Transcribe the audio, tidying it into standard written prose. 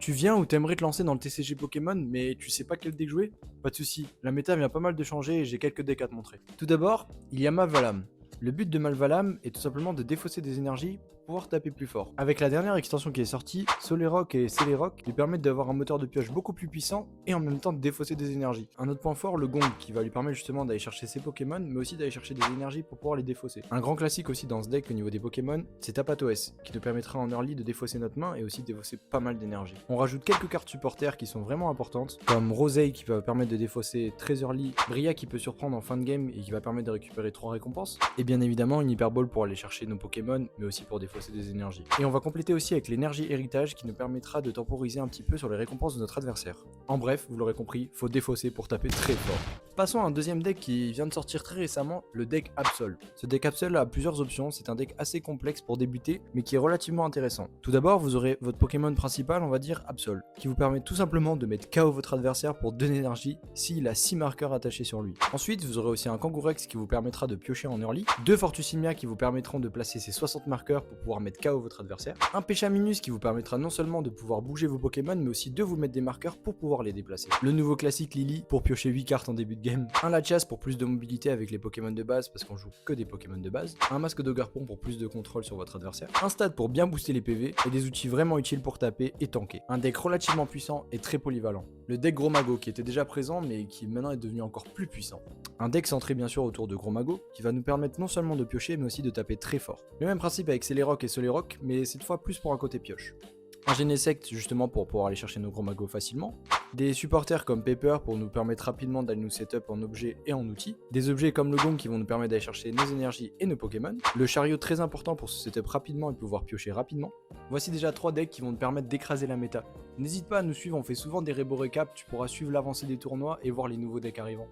Tu viens ou t'aimerais te lancer dans le TCG Pokémon, mais tu sais pas quel deck jouer? Pas de soucis, la méta vient pas mal de changer et j'ai quelques decks à te montrer. Tout d'abord, il y a Malvalam. Le but de Malvalam est tout simplement de défausser des énergies pour pouvoir taper plus fort. Avec la dernière extension qui est sortie, Solerock et Celerock lui permettent d'avoir un moteur de pioche beaucoup plus puissant et en même temps de défausser des énergies. Un autre point fort, le Gong, qui va lui permettre justement d'aller chercher ses Pokémon, mais aussi d'aller chercher des énergies pour pouvoir les défausser. Un grand classique aussi dans ce deck au niveau des Pokémon, c'est Tapatos, qui te permettra en early de défausser notre main et aussi de défausser pas mal d'énergie. On rajoute quelques cartes supporters qui sont vraiment importantes, comme Rosé qui va permettre de défausser très early, Bria qui peut surprendre en fin de game et qui va permettre de récupérer 3 récompenses, et bien évidemment une Hyper Ball pour aller chercher nos Pokémon, mais aussi pour défausser des énergies. Et on va compléter aussi avec l'énergie héritage qui nous permettra de temporiser un petit peu sur les récompenses de notre adversaire. En bref, vous l'aurez compris, faut défausser pour taper très fort. Passons à un deuxième deck qui vient de sortir très récemment, le deck Absol. Ce deck Absol a plusieurs options, c'est un deck assez complexe pour débuter, mais qui est relativement intéressant. Tout d'abord, vous aurez votre Pokémon principal, on va dire Absol, qui vous permet tout simplement de mettre KO votre adversaire pour 2 énergies s'il a 6 marqueurs attachés sur lui. Ensuite, vous aurez aussi un Kangourex qui vous permettra de piocher en early, 2 Fortusimia qui vous permettront de placer ces 60 marqueurs pour pouvoir mettre KO votre adversaire, un Pechaminus qui vous permettra non seulement de pouvoir bouger vos Pokémon, mais aussi de vous mettre des marqueurs pour pouvoir les déplacer. Le nouveau classique Lily pour piocher 8 cartes en début de game, un Latias pour plus de mobilité avec les Pokémon de base parce qu'on joue que des Pokémon de base, un masque d'Ogarpon pour plus de contrôle sur votre adversaire, un stade pour bien booster les PV et des outils vraiment utiles pour taper et tanker. Un deck relativement puissant et très polyvalent. Le deck Gros Mago qui était déjà présent mais qui maintenant est devenu encore plus puissant. Un deck centré bien sûr autour de Gros Mago qui va nous permettre non seulement de piocher mais aussi de taper très fort. Le même principe avec Celerock et Solerock mais cette fois plus pour un côté pioche. Un Genesect justement pour pouvoir aller chercher nos Gros Magos facilement. Des supporters comme Pepper pour nous permettre rapidement d'aller nous setup en objets et en outils. Des objets comme le Gong qui vont nous permettre d'aller chercher nos énergies et nos Pokémon. Le chariot très important pour se setup rapidement et pouvoir piocher rapidement. Voici déjà 3 decks qui vont nous permettre d'écraser la méta. N'hésite pas à nous suivre, on fait souvent des Rebo Recap, tu pourras suivre l'avancée des tournois et voir les nouveaux decks arrivants.